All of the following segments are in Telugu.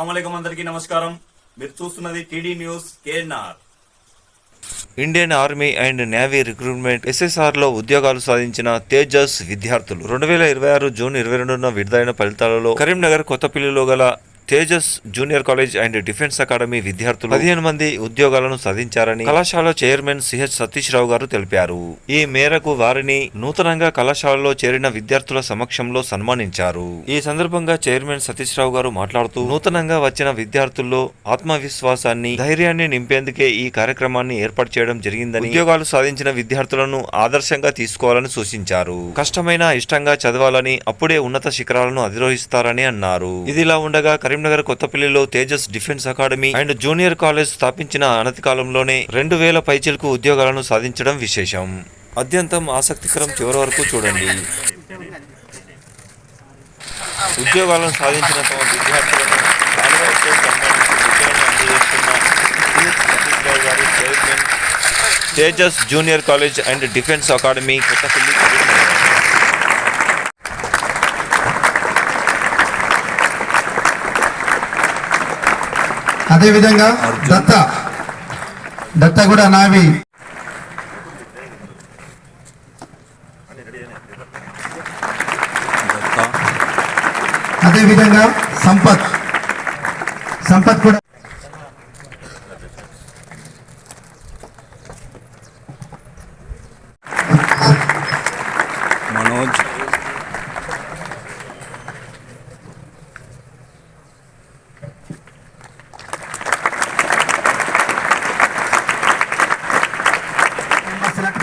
అస్సలాముఅలైకుం అందరికీ నమస్కారం. మీరు చూస్తున్నది TD news KNR. Indian army and navy recruitment SSR లో ఉద్యోగాలు సాధించిన తేజస్ విద్యార్థులు 2026 జూన్ 22న విడుదలైన ఫలితాలలో కరీంనగర్ కొత్తపల్లిలో గల Tejas junior college and defence academy విద్యార్థులు 15 మంది ఉద్యోగాలను సాధించారని కళాశాల చైర్మన్ సిహెచ్ సతీష్ రావు గారు తెలిపారు. ఈ మేరకు వారిని నూతనంగా కళాశాలలో చేరిన విద్యార్థుల సమక్షంలో సన్మానించారు. ఈ సందర్భంగా చైర్మన్ సతీష్ రావు గారు మాట్లాడుతూ నూతనంగా వచ్చిన విద్యార్థుల్లో ఆత్మవిశ్వాసాన్ని, ధైర్యాన్ని నింపేందుకే ఈ కార్యక్రమాన్ని ఏర్పాటు చేయడం జరిగిందని, ఉద్యోగాలు సాధించిన విద్యార్థులను ఆదర్శంగా తీసుకోవాలని సూచించారు. కష్టమైన ఇష్టంగా చదవాలని, అప్పుడే ఉన్నత శిఖరాలను అధిరోహిస్తారని అన్నారు. ఇదిలా ఉండగా కరీంనగర్ కొత్తపల్లిలో Tejas defence academy and junior college స్థాపించిన అనతి కాలంలోనే 2000 పైచిలకు ఉద్యోగాలను సాధించడం విశేషం. అత్యంతం ఆసక్తికరం. చివరి వరకు చూడండి. ఉద్యోగాలను సాధించిన తమ విద్యార్థులను ఆలవాలతో సన్మానించి విజయాన్ని అందజేస్తున్న సతీష్ రావు గారు, chairman Tejas junior college and defence academy Kothapalli. అదేవిధంగా దత్త కూడా నావి అదేవిధంగా సంపత్ కూడా మనోజ్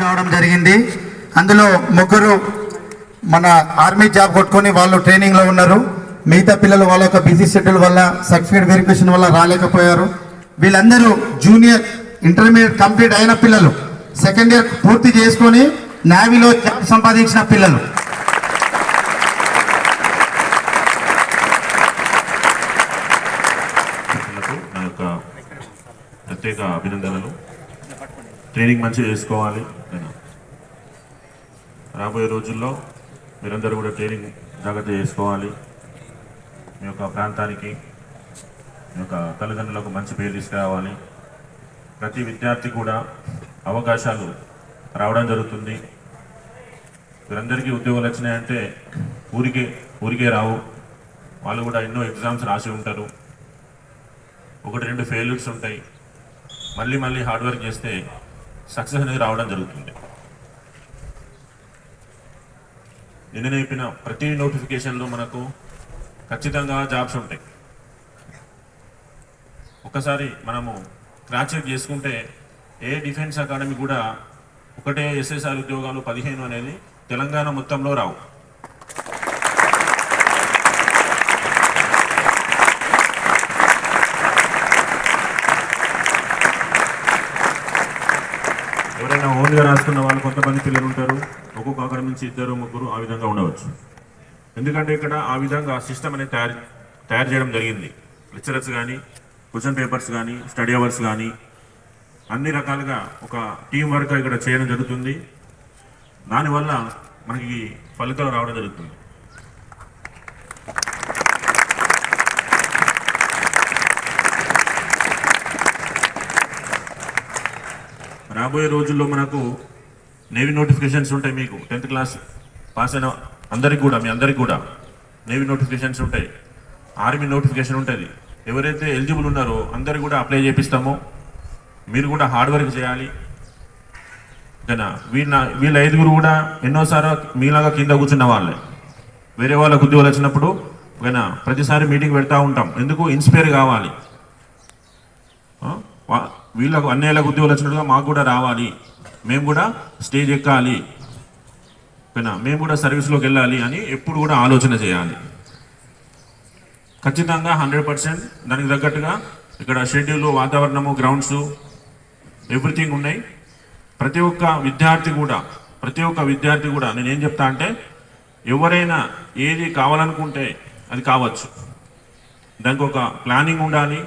కావడం జరిగింది. అందులో ముగ్గురు మన ఆర్మీ జాబ్ కొట్టుకొని వాళ్ళు ట్రైనింగ్ లో ఉన్నారు. మిగతా పిల్లలు వాళ్ళ యొక్క బిజీ షెడ్యూల్ వల్ల, సర్టిఫికేట్ వెరిఫికేషన్ వల్ల రాలేకపోయారు. వీళ్ళందరూ జూనియర్ ఇంటర్మీడియట్ కంప్లీట్ అయిన పిల్లలు, సెకండ్ ఇయర్ పూర్తి చేసుకొని నేవీలో జాబ్ సంపాదించిన పిల్లలు. నా యొక్క ప్రత్యేక అభినందనలు. ట్రైనింగ్ మంచిగా చేసుకోవాలి. రాబోయే రోజుల్లో మీరందరూ కూడా ట్రైనింగ్ జాగ్రత్త చేసుకోవాలి. మీ యొక్క ప్రాంతానికి, మీ యొక్క తల్లిదండ్రులకు మంచి పేరు తీసుకురావాలి. ప్రతి విద్యార్థి కూడా అవకాశాలు రావడం జరుగుతుంది. వీరందరికీ ఉద్యోగాలు వచ్చినాయంటే ఊరికే రావు. వాళ్ళు కూడా ఎన్నో ఎగ్జామ్స్ రాసి ఉంటారు. 1-2 ఫెయిల్యూర్స్ ఉంటాయి. మళ్ళీ హార్డ్ వర్క్ చేస్తే సక్సెస్ అనేది రావడం జరుగుతుంది. నిన్న చెప్పిన ప్రతి నోటిఫికేషన్లో మనకు ఖచ్చితంగా జాబ్స్ ఉంటాయి. ఒక్కసారి మనము క్రాస్ చెక్ చేసుకుంటే ఏ డిఫెన్స్ అకాడమీ కూడా ఒకటే SSR ఉద్యోగాలు 15 అనేది తెలంగాణ మొత్తంలో రావు. ఎవరైనా ఓన్గా రాసుకున్న వాళ్ళు కొంతమంది పిల్లలు ఉంటారు. ఒక్కొక్క అకాడమీ నుంచి 2-3 ఆ విధంగా ఉండవచ్చు. ఎందుకంటే ఇక్కడ ఆ విధంగా సిస్టమ్ అనేది తయారు చేయడం జరిగింది. లెక్చరర్స్ కానీ, క్వశ్చన్ పేపర్స్ కానీ, స్టడీ అవర్స్ కానీ అన్ని రకాలుగా ఒక టీం వర్క్ ఇక్కడ చేయడం జరుగుతుంది. దానివల్ల మనకి ఫలితాలు రావడం జరుగుతుంది. రాబోయే రోజుల్లో మనకు నేవీ నోటిఫికేషన్స్ ఉంటాయి. మీకు 10th క్లాస్ పాస్ అయిన అందరికి కూడా, మీ అందరికి కూడా నేవీ నోటిఫికేషన్స్ ఉంటాయి. ఆర్మీ నోటిఫికేషన్ ఉంటుంది. ఎవరైతే ఎలిజిబుల్ ఉన్నారో అందరికి కూడా అప్లై చేపిస్తామో. మీరు కూడా హార్డ్ వర్క్ చేయాలి. ఓకేనా? వీళ్ళ 5గురు కూడా ఎన్నోసార్లు మీలాగా కింద కూర్చున్న వాళ్ళే. వేరే వాళ్ళకు ఉద్యోగాలు వచ్చినప్పుడు ఓకేనా ప్రతిసారి మీటింగ్ పెడతా ఉంటాం. ఎందుకు? ఇన్స్పైర్ కావాలి. వీళ్ళకు అన్నేళ్ళకు ఉద్యోగాలు వచ్చినట్టుగా మాకు కూడా రావాలి, మేము కూడా స్టేజ్ ఎక్కాలి, ఓకేనా, మేము కూడా సర్వీస్లోకి వెళ్ళాలి అని ఎప్పుడు కూడా ఆలోచన చేయాలి. ఖచ్చితంగా 100% దానికి తగ్గట్టుగా ఇక్కడ షెడ్యూల్, వాతావరణము, గ్రౌండ్స్ ఎవ్రీథింగ్ ఉన్నాయి. ప్రతి ఒక్క విద్యార్థి కూడా నేనేం చెప్తా అంటే ఎవరైనా ఏది కావాలనుకుంటే అది కావచ్చు. దానికి ఒక ప్లానింగ్ ఉండాలి,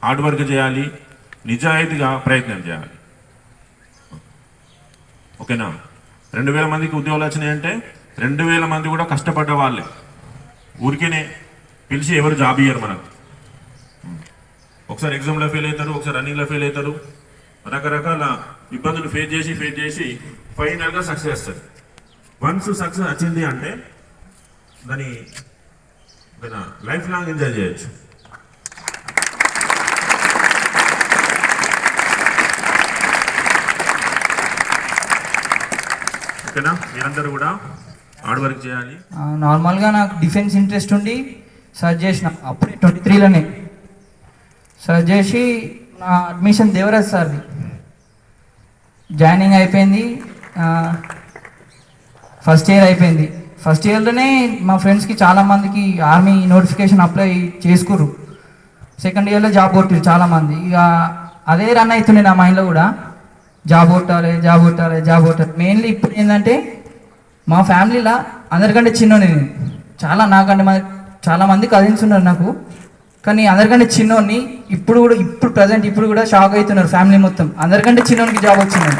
హార్డ్ వర్క్ చేయాలి, నిజాయితీగా ప్రయత్నం చేయాలి. ఓకేనా? 2000 మందికి ఉద్యోగాలు వచ్చినాయంటే 2000 మంది కూడా కష్టపడ్డ వాళ్ళే. ఊరికేనే పిలిచి ఎవరు జాబ్ ఇయ్యరు మనకు. ఒకసారి ఎగ్జామ్లో ఫెయిల్ అవుతారు, ఒకసారి రన్నింగ్లో ఫెయిల్ అవుతారు. రకరకాల ఇబ్బందులు ఫేస్ చేసి ఫైనల్గా సక్సెస్ వస్తుంది. వన్స్ సక్సెస్ వచ్చింది అంటే దాని లైఫ్ లాంగ్ ఎంజాయ్ చేయొచ్చు. ఓకేనా? మీరందరూ కూడా హార్డ్ వర్క్ చేయాలి. నార్మల్గా నాకు డిఫెన్స్ ఇంట్రెస్ట్ ఉండి సర్చ్ చేసిన అప్పుడే 23లోనే సర్చ్ చేసి నా అడ్మిషన్ దేవరాజ్ సార్ది జాయినింగ్ అయిపోయింది. ఫస్ట్ ఇయర్ అయిపోయింది. ఫస్ట్ ఇయర్లోనే మా ఫ్రెండ్స్కి చాలామందికి ఆర్మీ నోటిఫికేషన్ అప్లై చేసుకుర్రు. సెకండ్ ఇయర్లో జాబ్ కొట్టారు చాలామంది. ఇక అదే రన్ అవుతుండే నా మైండ్లో కూడా, జాబ్ కొట్టాలి. మెయిన్లీ ఇప్పుడు ఏంటంటే మా ఫ్యామిలీలో అందరికంటే చిన్నోని నేను. చాలామంది కజిన్స్ ఉన్నారు నాకు, కానీ అందరికంటే చిన్నోని. ఇప్పుడు ప్రజెంట్ కూడా షాక్ అవుతున్నారు ఫ్యామిలీ మొత్తం, అందరికంటే చిన్నోనికి జాబ్ వచ్చిందని.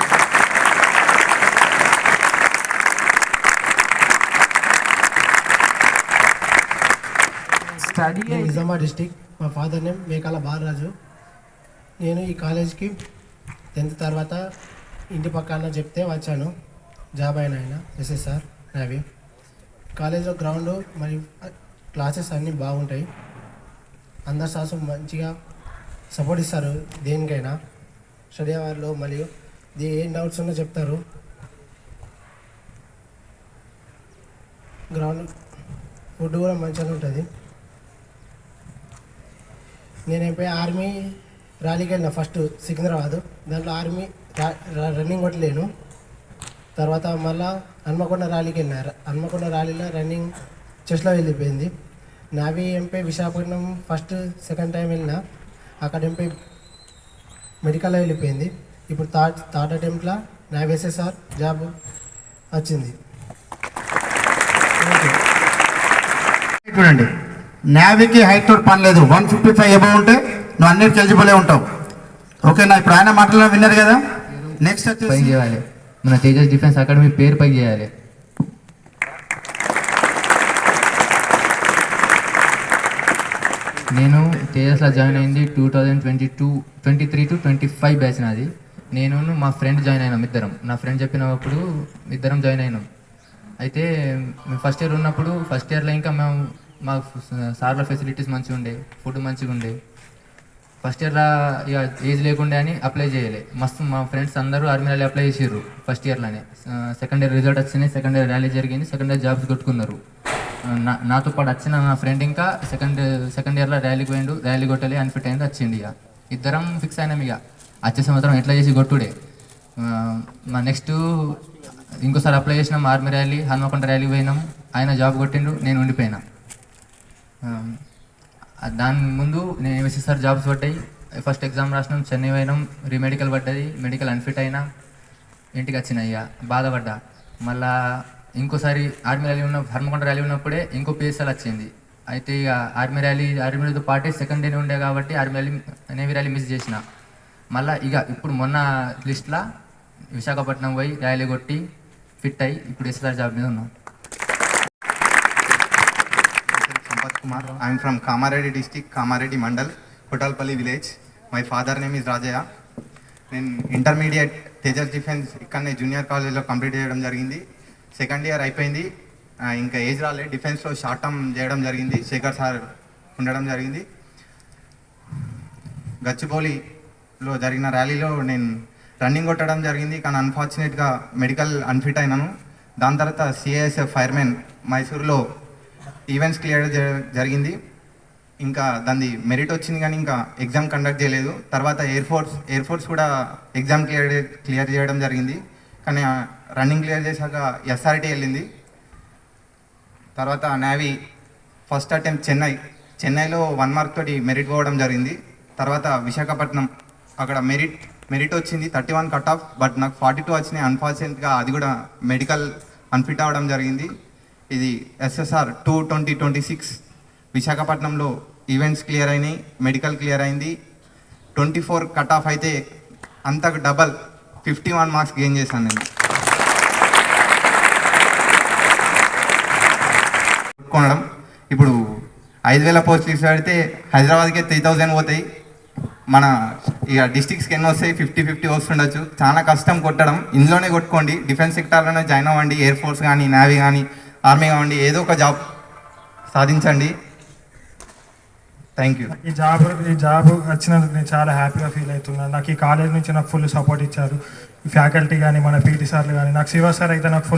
Study Nizamabad district. మా ఫాదర్ నేమ్ మేకాల బాలరాజు. నేను ఈ కాలేజ్కి 10th తర్వాత ఇంటి పక్కన చెప్తే వచ్చాను. జాబ్ అయిన ఆయన ఎస్ఎస్ఆర్ నేవీ. కాలేజ్లో గ్రౌండ్ మరియు క్లాసెస్ అన్నీ బాగుంటాయి. అందరు సార్స్ మంచిగా సపోర్ట్ ఇస్తారు దేనికైనా. స్టడీ అవర్లో మరియు ఏం డౌట్స్ ఉన్నా చెప్తారు. గ్రౌండ్ ఫుడ్ కూడా మంచిగా ఉంటుంది. నేను అయిపోయి ఆర్మీ ర్యాలీకి వెళ్ళిన ఫస్ట్ సికింద్రాబాద్. దాంట్లో ఆర్మీ రన్నింగ్ కొట్టలేను. తర్వాత మళ్ళీ హన్మకొండ ర్యాలీకి వెళ్ళిన. హన్మకొండ ర్యాలీలో రన్నింగ్ చెస్ట్లో వెళ్ళిపోయింది. Navy MP Visakhapatnam first second time వెళ్ళిన, అక్కడ ఎంపీ మెడికల్లో వెళ్ళిపోయింది. ఇప్పుడు థర్డ్ అటెంప్ట్లో నావీ ఎస్ఎస్ఆర్ జాబ్ వచ్చింది. చూడండి, నేవీకి హైట్ తోటి పని లేదు. 155 అబౌవ్ ఉంటే నువ్వు అన్నిటికి ఎలిజిబులే ఉంటావు. ఓకేనా? ఇప్పుడు ఆయన మాటలు విన్నారు కదా. నెక్స్ట్ పైకి వచ్చేసి చేయాలి, మన తేజస్ డిఫెన్స్ అకాడమీ పేరు పైకి చేయాలి. నేను తేజస్లో జాయిన్ అయింది 2023 to 25 బ్యాచ్ నాది. నేను మా ఫ్రెండ్ జాయిన్ అయినాం ఇద్దరం. నా ఫ్రెండ్ చెప్పినప్పుడు ఇద్దరం జాయిన్ అయినాం. అయితే మేము ఫస్ట్ ఇయర్ ఉన్నప్పుడు ఫస్ట్ ఇయర్లో ఇంకా మేము మా సార్ల ఫెసిలిటీస్ మంచిగా ఉండే, ఫుడ్ మంచిగా ఉండే. ఫస్ట్ ఇయర్లో ఇక ఏజ్ లేకుండే అని అప్లై చేయలే. మస్తు మా ఫ్రెండ్స్ అందరూ ఆర్మీ ర్యాలీ అప్లై చేసారు ఫస్ట్ ఇయర్లోనే. సెకండ్ ఇయర్ రిజల్ట్ వచ్చినాయి, సెకండ్ ఇయర్ ర్యాలీ జరిగింది, సెకండ్ ఇయర్ జాబ్స్ కొట్టుకున్నారు. నాతో పాటు వచ్చిన నా ఫ్రెండ్ ఇంకా సెకండ్ ఇయర్లో ర్యాలీకి పోయిండు, ర్యాలీ కొట్టాలి అన్ఫిట్ అయింది, వచ్చిండు. ఇక ఇద్దరం ఫిక్స్ అయినాం ఇక వచ్చే సంవత్సరం ఎట్లా చేసి కొట్టుడే. మా నెక్స్ట్ ఇంకోసారి అప్లై చేసినాం ఆర్మీ ర్యాలీ, హన్మకొండ ర్యాలీ పోయినాం. ఆయన జాబ్ కొట్టిండు, నేను ఉండిపోయినా. దాని ముందు నేను ఎస్ఎస్ఆర్ జాబ్స్ పడ్డాయి. ఫస్ట్ ఎగ్జామ్ రాసినాం, చెన్నై పోయినాం, రీమెడికల్ పడ్డది, మెడికల్ అన్ఫిట్ అయినా, ఇంటికి వచ్చిన. ఇక బాధపడ్డా. మళ్ళా ఇంకోసారి ఆర్మీ ర్యాలీ హన్మకొండ ర్యాలీ ఉన్నప్పుడే ఇంకో పిఎస్ఎల్ వచ్చింది. అయితే ఇక ఆర్మీతో పాటే సెకండ్ డే ఉండే కాబట్టి నేవీ ర్యాలీ మిస్ చేసిన. మళ్ళీ ఇక ఇప్పుడు మొన్న లిస్ట్లో విశాఖపట్నం పోయి ర్యాలీ కొట్టి ఫిట్ అయ్యి ఇప్పుడు ఎస్ఆర్ జాబ్ మీద ఉన్నాం. Sampath Kumar. I am from Kamareddy district, Kamareddy Mandal, Kotalpalli village. My father name is Rajaya. నేను ఇంటర్మీడియట్ తేజస్ డిఫెన్స్ ఇక్కడనే జూనియర్ కాలేజ్లో కంప్లీట్ చేయడం జరిగింది. సెకండ్ ఇయర్ అయిపోయింది. ఇంకా ఏజ్ రాలే. డిఫెన్స్లో షార్ట్ టర్మ్ చేయడం జరిగింది. శేఖర్ సార్ ఉండడం జరిగింది. గచ్చిబౌలిలో జరిగిన ర్యాలీలో నేను రన్నింగ్ కొట్టడం జరిగింది, కానీ అన్ఫార్చునేట్గా మెడికల్ అన్ఫిట్ అయినాను. దాని తర్వాత సిఐఎస్ఎఫ్ ఫైర్మెన్ మైసూర్లో ఈవెంట్స్ క్లియర్ జరిగింది. ఇంకా దాన్ని మెరిట్ వచ్చింది, కానీ ఇంకా ఎగ్జామ్ కండక్ట్ చేయలేదు. తర్వాత ఎయిర్ ఫోర్స్ కూడా ఎగ్జామ్ క్లియర్ చేయడం జరిగింది, కానీ రన్నింగ్ క్లియర్ చేశాక ఎస్ఆర్టీ వెళ్ళింది. తర్వాత నేవీ ఫస్ట్ అటెంప్ట్ చెన్నైలో 1 మార్క్ తోటి మెరిట్ పోవడం జరిగింది. తర్వాత విశాఖపట్నం అక్కడ మెరిట్ వచ్చింది 31 కట్ ఆఫ్, బట్ నాకు 42 వచ్చినాయి. అన్ఫార్చునేట్గా అది కూడా మెడికల్ అన్ఫిట్ అవ్వడం జరిగింది. ఇది ఎస్ఎస్ఆర్ 2026 విశాఖపట్నంలో ఈవెంట్స్ క్లియర్ అయినాయి, మెడికల్ క్లియర్ అయింది. 24 కట్ ఆఫ్ అయితే అంతకు డబల్ 51 మార్క్స్ గెయిన్ చేశాను నేను. కొనడం ఇప్పుడు 5,000 పోస్టులు ఇస్తే హైదరాబాద్కే 3,000 పోతాయి. మన ఇక డిస్ట్రిక్ట్స్కి ఎన్ని వస్తాయి 50-50 వస్తుండొచ్చు. చాలా కష్టం కొట్టడం. ఇందులోనే కొట్టుకోండి. డిఫెన్స్ సెక్టార్లోనే జాయిన్ అవ్వండి. ఎయిర్ ఫోర్స్ కానీ, నేవీ కానీ, ఆర్మీ కావండి, ఏదో ఒక జాబ్ సాధించండి. Thank you. ఈ జాబ్ వచ్చినందుకు నేను చాలా హ్యాపీగా ఫీల్ అవుతున్నాను. నాకు ఈ కాలేజ్ నుంచి నాకు ఫుల్ సపోర్ట్ ఇచ్చారు. ఈ ఫ్యాకల్టీ కానీ, మన పీటీ సార్లు కానీ. నాకు శివ సార్ అయితే నాకు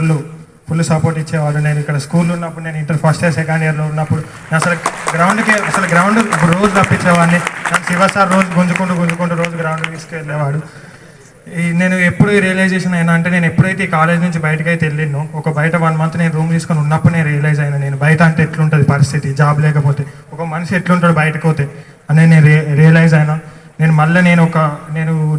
ఫుల్ సపోర్ట్ ఇచ్చేవాడు. నేను ఇక్కడ స్కూల్లో ఉన్నప్పుడు, నేను ఇంటర్ ఫస్ట్ ఇయర్ సెకండ్ ఇయర్లో ఉన్నప్పుడు నేను అసలు గ్రౌండ్ రోజు తప్పించేవాడిని. నాకు శివ సార్ రోజు గుంజుకుంటూ రోజు గ్రౌండ్కి తీసుకెళ్ళేవాడు. నేను ఎప్పుడు రియలైజేషన్ అయినా అంటే, నేను ఎప్పుడైతే ఈ కాలేజ్ నుంచి బయటకు అయితే వెళ్ళినో, ఒక బయట 1 month నేను రూమ్ తీసుకొని ఉన్నప్పుడు నేను రియలైజ్ అయినా, నేను బయట అంటే ఎట్లుంటుంది పరిస్థితి, జాబ్ లేకపోతే ఒక మనిషి ఎట్లుంటాడు బయటకు పోతే అని నేను రియలైజ్ అయినా. నేను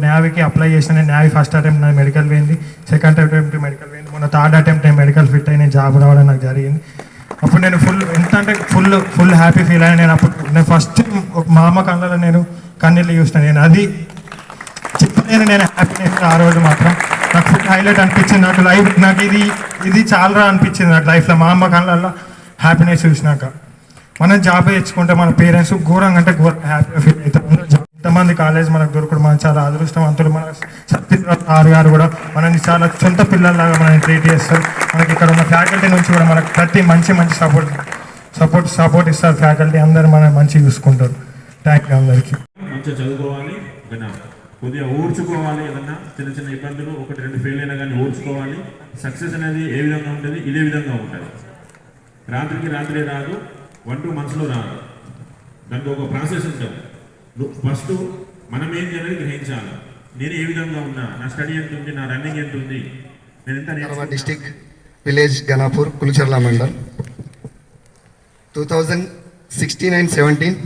నేవీకి అప్లై చేసిన. నేను నేవీ ఫస్ట్ అటెంప్ట్ నాది మెడికల్ పోయింది, సెకండ్ అటెంప్ట్ మెడికల్ పోయింది, మొన్న థర్డ్ అటెంప్ట్ నేను మెడికల్ ఫిట్ అయ్యి నేను జాబ్ రావడం నాకు జరిగింది. అప్పుడు నేను ఫుల్ హ్యాపీ ఫీల్ అయ్యాను. నేను ఫస్ట్ మా అమ్మ కళ్ళలో నేను కన్నీళ్ళు చూసిన. నేను అది చెప్పలేను. నేను హ్యాపీనెస్ ఆ రోజు మాత్రం నాకు ఫుల్ హైలైట్ అనిపించింది. నాకు ఇది చాలరా అనిపించింది నాకు లైఫ్లో. మా అమ్మ కళ్ళల్లో హ్యాపీనెస్ చూసినాక మనం జాబ్ తెచ్చుకుంటే మన పేరెంట్స్ ఘోరంగా హ్యాపీగా ఫీల్ అవుతారు. ఇంతమంది కాలేజ్ మనకు దొరకడం మనం చాలా అదృష్టవంతులు. మన సత్యనారాయణ సార్ గారు కూడా మనల్ని చాలా సొంత పిల్లల్లాగా మనల్ని ట్రీట్ చేస్తారు. మనకి ఇక్కడ ఉన్న ఫ్యాకల్టీ నుంచి కూడా మనకు ప్రతి మంచి సపోర్ట్ ఇస్తారు. ఫ్యాకల్టీ అందరూ మనం మంచిగా చూసుకుంటారు. థ్యాంక్ యూ అందరికీ. మంచిగా చదువుకోవాలి, కొద్దిగా ఓర్చుకోవాలి. ఏదన్నా చిన్న ఇబ్బందులు 1-2 ఫెయిల్ అయినా కానీ ఓర్చుకోవాలి. సక్సెస్ అనేది ఏ విధంగా ఉంటుంది, ఇదే విధంగా ఉంటుంది. రాత్రికి రాత్రి రాదు, 1-2 monthsలో రాదు. దానికి ఒక ప్రాసెస్ ఉంటుంది. ఫస్ట్ మనం ఏం చేయాలని గ్రహించాలి. నేను ఏ విధంగా ఉన్నా, నా స్టడీ ఎంత ఉంది, నా రన్నింగ్ ఎంత ఉంది, నేను ఎంత. District village Ganapur, Kulcharla mandal. 2016 and 17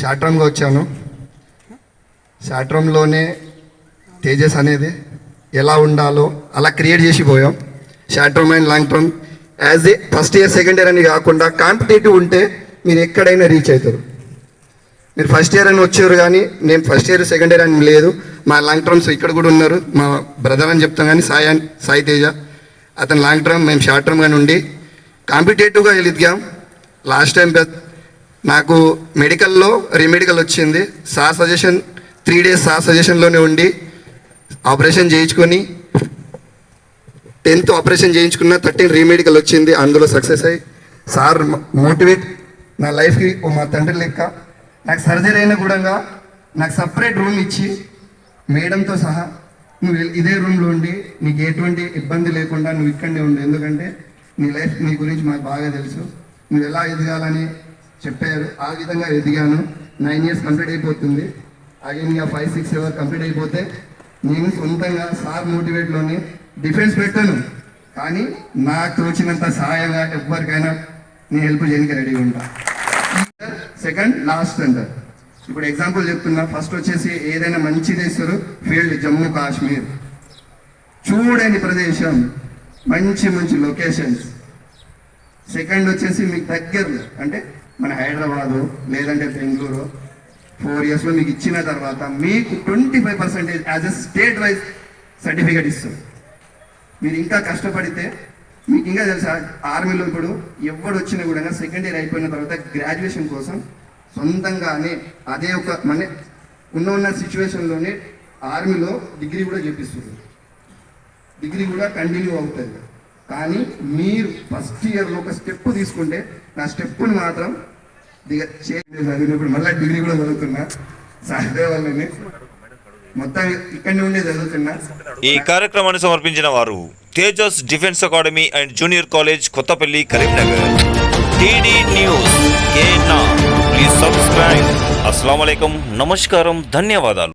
షార్ట్రమ్గా వచ్చాను. షార్ట్రమ్లోనే తేజస్ అనేది ఎలా ఉండాలో అలా క్రియేట్ చేసి పోయాం. Short term and long term as a first year second year అని కాకుండా కాంపిటేటివ్ ఉంటే మీరు ఎక్కడైనా రీచ్ అవుతారు. మీరు ఫస్ట్ ఇయర్ అని వచ్చారు కానీ నేను ఫస్ట్ ఇయర్ సెకండ్ ఇయర్ అని లేదు. మా లాంగ్ టర్మ్స్ ఇక్కడ కూడా ఉన్నారు. మా బ్రదర్ అని చెప్తాం కానీ సాయి తేజ అతను లాంగ్ టర్మ్, మేము షార్ట్ టర్మ్ కానీ ఉండి కాంపిటేటివ్గా ఎదిగాం. లాస్ట్ టైం నాకు మెడికల్లో రీమెడికల్ వచ్చింది. సార్ సజెషన్ 3 days సార్ సజెషన్లోనే ఉండి ఆపరేషన్ చేయించుకొని 10th ఆపరేషన్ చేయించుకున్న 13 రీమెడికల్ వచ్చింది. అందులో సక్సెస్ అయ్యి సార్ మోటివేట్ నా లైఫ్కి మా తండ్రి లెక్క. నాకు సర్జరీ అయినా కూడా నాకు సపరేట్ రూమ్ ఇచ్చి మేడంతో సహా నువ్వు ఇదే రూమ్లో ఉండి నీకు ఎటువంటి ఇబ్బంది లేకుండా నువ్వు ఇక్కడనే ఉండు, ఎందుకంటే నీ లైఫ్ నీ గురించి మాకు బాగా తెలుసు, నువ్వు ఎలా ఎదగాలని చెప్పారు. ఆ విధంగా ఎదిగాను. 9 years కంప్లీట్ అయిపోతుంది. అగైన్ ఇంకా 5-6 years కంప్లీట్ అయిపోతే నేను సొంతంగా సార్ మోటివేట్లోనే డిఫెన్స్ పెట్టాను. కానీ నాకు తోచినంత సహాయంగా ఎవరికైనా నేను హెల్ప్ చేయడానికి రెడీగా ఉంటా. సెకండ్ లాస్ట్ అంటారు. ఇప్పుడు ఎగ్జాంపుల్ చెప్తున్నా. ఫస్ట్ వచ్చేసి ఏదైనా మంచి చేస్తారు ఫీల్డ్ జమ్మూ కాశ్మీర్, చూడని ప్రదేశం, మంచి లొకేషన్స్. సెకండ్ వచ్చేసి మీకు దగ్గరలో అంటే మన హైదరాబాదు లేదంటే బెంగళూరు 4 yearsలో మీకు ఇచ్చిన తర్వాత మీకు 25% as a state wise certificate ఇస్తారు. మీరు ఇంకా కష్టపడితే మీకు ఇంకా తెలుసా, ఆర్మీలో ఇప్పుడు ఎవడు వచ్చినా కూడా సెకండ్ ఇయర్ అయిపోయిన తర్వాత గ్రాడ్యుయేషన్ కోసం సొంతంగానే అదే ఒక మన ఉన్న సిచ్యువేషన్లోనే ఆర్మీలో డిగ్రీ కూడా చేపిస్తుంది. డిగ్రీ కూడా కంటిన్యూ అవుతుంది. కానీ మీరు ఫస్ట్ ఇయర్లో ఒక స్టెప్ తీసుకుంటే నా స్టెప్పుని మాత్రం చదివినప్పుడు మళ్ళీ డిగ్రీ కూడా చదువుతున్నా. సాధ్య వాళ్ళని మొత్తం ఇక్కడనే ఉండే చదువుతున్నా. ఈ కార్యక్రమాన్ని సమర్పించిన వారు Tejas defence academy and junior college, Kothapalli, Karimnagar. TD news please subscribe. అస్సలాము అలైకుం, నమస్కారం, ధన్యవాదాలు.